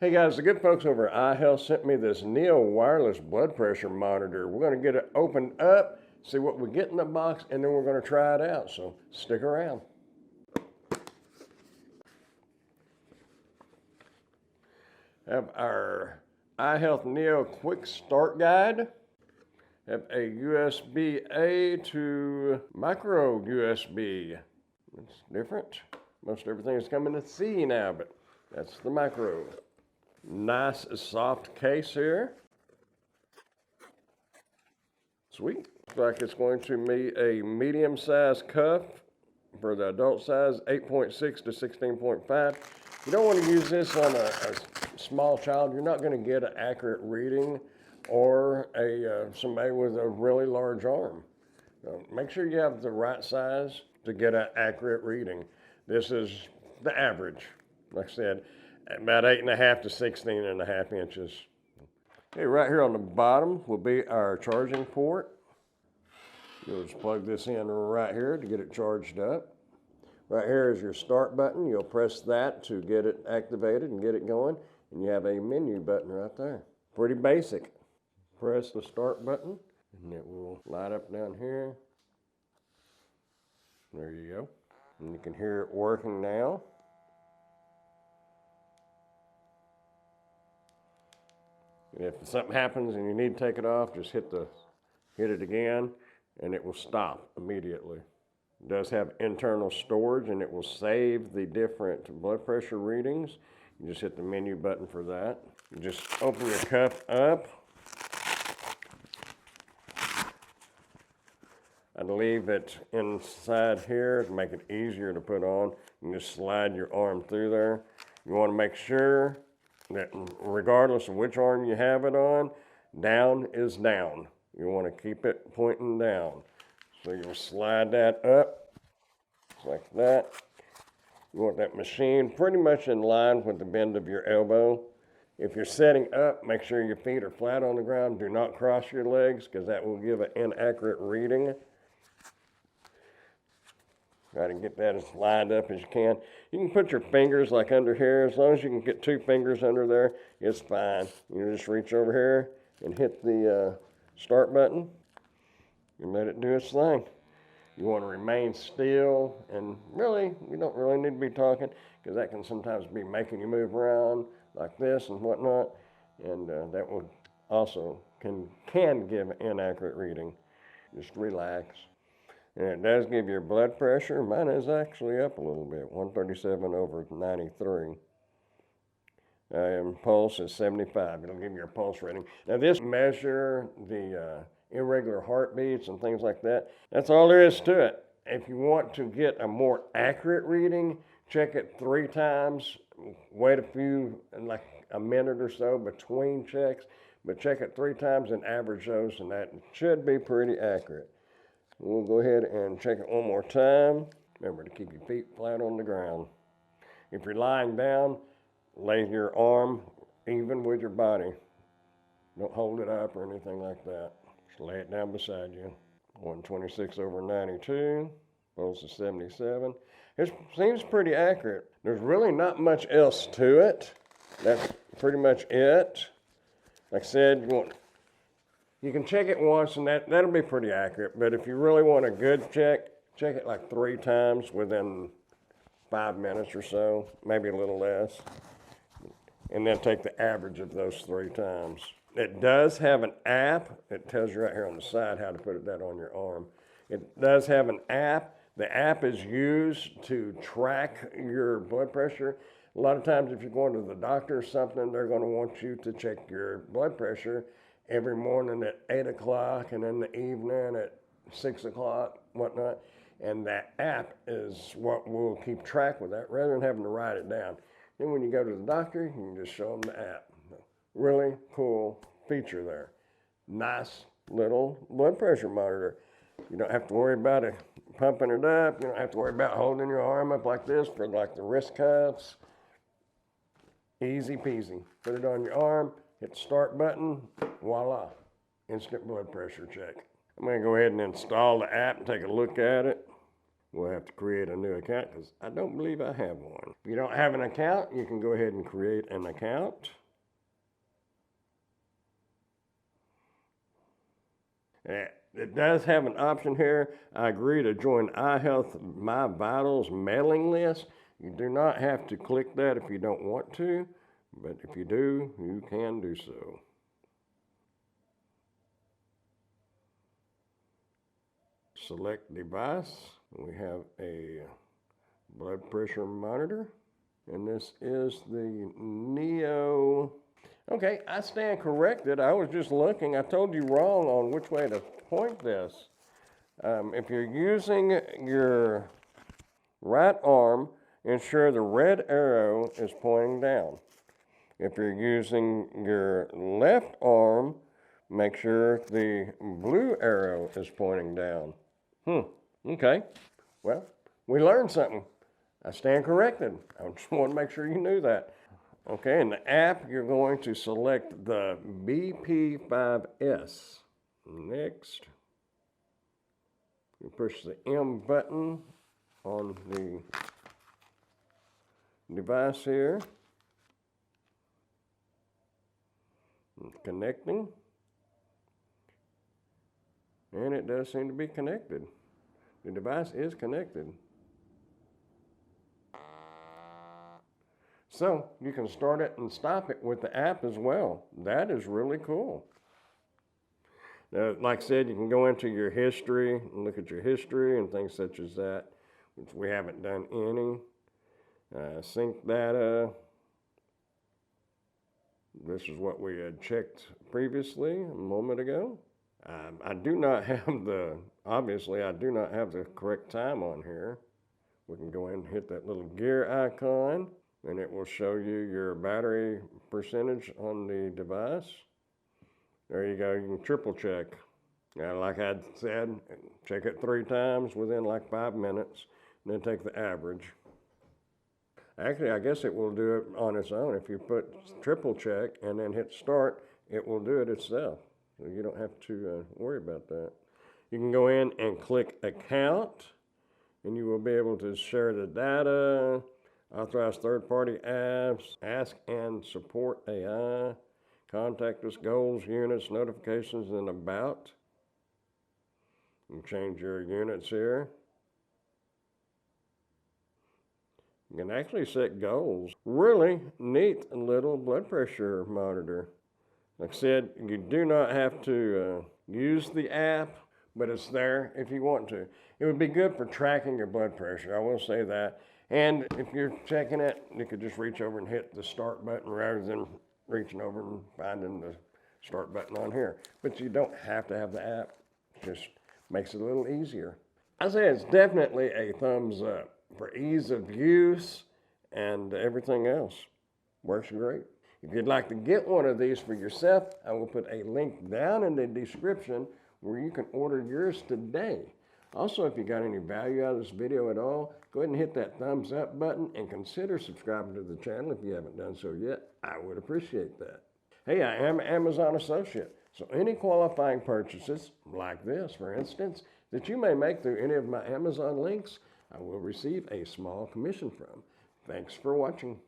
Hey guys, the good folks over at iHealth sent me this Neo wireless blood pressure monitor. We're going to get it opened up, see what we get in the box, and then we're going to try it out. So stick around. Have our iHealth Neo quick start guide. Have a USB-A to micro USB. It's different. Most everything is coming to C now, but that's the micro. Nice soft case here. Sweet. Looks like it's going to be a medium-sized cuff for the adult size, 8.6 to 16.5. You don't want to use this on a small child. You're not going to get an accurate reading, or somebody with a really large arm. Make sure you have the right size to get an accurate reading. This is the average, like I said, about 8.5 to 16.5 inches. Okay, right here on the bottom will be our charging port. You'll just plug this in right here to get it charged up. Right here is your start button. You'll press that to get it activated and get it going. And you have a menu button right there. Pretty basic. Press the start button and it will light up down here. There you go. And you can hear it working now. And if something happens and you need to take it off, just hit it again and it will stop immediately. It does have internal storage and it will save the different blood pressure readings. You just hit the menu button for that. You just open your cuff up. I'd leave it inside here to make it easier to put on. You can just slide your arm through there. You want to make sure that regardless of which arm you have it on, down is down. You want to keep it pointing down. So you'll slide that up, like that. You want that machine pretty much in line with the bend of your elbow. If you're setting up, make sure your feet are flat on the ground. Do not cross your legs because that will give an inaccurate reading. Try to get that as lined up as you can. You can put your fingers like under here. As long as you can get 2 fingers under there, it's fine. You just reach over here and hit the start button and let it do its thing. You want to remain still, and really, you don't really need to be talking because that can sometimes be making you move around like this and whatnot, and that will also can give an inaccurate reading. Just relax. And it does give your blood pressure. Mine is actually up a little bit, 137 over 93. Pulse is 75. It'll give you your pulse reading. Now this measure the irregular heartbeats and things like that. That's all there is to it. If you want to get a more accurate reading, check it 3 times. Wait like a minute or so between checks, but check it 3 times and average those, and that should be pretty accurate. We'll go ahead and check it one more time. Remember to keep your feet flat on the ground. If you're lying down, lay your arm even with your body. Don't hold it up or anything like that. Just lay it down beside you. 126 over 92. Pulse is 77. It seems pretty accurate. There's really not much else to it. That's pretty much it. Like I said, you can check it once and that'll be pretty accurate. But if you really want a good check it like 3 times within 5 minutes or so, maybe a little less. And then take the average of those 3 times. It does have an app. It tells you right here on the side how to put that on your arm. It does have an app. The app is used to track your blood pressure. A lot of times if you're going to the doctor or something, they're going to want you to check your blood pressure every morning at 8 o'clock and in the evening at 6 o'clock, whatnot. And that app is what will keep track with that rather than having to write it down. Then when you go to the doctor, you can just show them the app. Really cool feature there. Nice little blood pressure monitor. You don't have to worry about it pumping it up. You don't have to worry about holding your arm up like this for like the wrist cuffs. Easy peasy. Put it on your arm, hit the start button, voila. Instant blood pressure check. I'm going to go ahead and install the app and take a look at it. we'll have to create a new account because I don't believe I have one. If you don't have an account, you can go ahead and create an account. It does have an option here. I agree to join iHealth My Vitals mailing list. You do not have to click that if you don't want to, but if you do, you can do so. Select device. We have a blood pressure monitor, and this is the Neo. Okay, I stand corrected. I was just looking. I told you wrong on which way to point this. If you're using your right arm, ensure the red arrow is pointing down. If you're using your left arm, make sure the blue arrow is pointing down. Okay. Well, we learned something. I stand corrected. I just want to make sure you knew that. Okay, in the app, you're going to select the BP5S. Next, you push the M button on the device here. Connecting. And it does seem to be connected. The device is connected. So you can start it and stop it with the app as well. That is really cool. Like I said, you can go into your history and look at your history and things such as that, which we haven't done any. Sync data. This is what we had checked previously a moment ago. I do not have obviously I do not have the correct time on here. We can go in and hit that little gear icon, and it will show you your battery percentage on the device. There you go, you can triple check. Like I said, check it 3 times within like 5 minutes, and then take the average. Actually, I guess it will do it on its own. If you put triple check and then hit start, it will do it itself. So you don't have to worry about that. You can go in and click account, and you will be able to share the data, authorize third-party apps, ask and support AI, contact us, goals, units, notifications, and about. You can change your units here. You can actually set goals. Really neat little blood pressure monitor. Like I said, you do not have to use the app, but it's there if you want to. It would be good for tracking your blood pressure, I will say that. And if you're checking it, you could just reach over and hit the start button rather than reaching over and finding the start button on here. But you don't have to have the app. It just makes it a little easier. I say it's definitely a thumbs up for ease of use and everything else. Works great. If you'd like to get one of these for yourself, I will put a link down in the description where you can order yours today. Also, if you got any value out of this video at all, go ahead and hit that thumbs up button and consider subscribing to the channel if you haven't done so yet. I would appreciate that. Hey, I am an Amazon associate, so any qualifying purchases, like this for instance, that you may make through any of my Amazon links, I will receive a small commission from. Thanks for watching.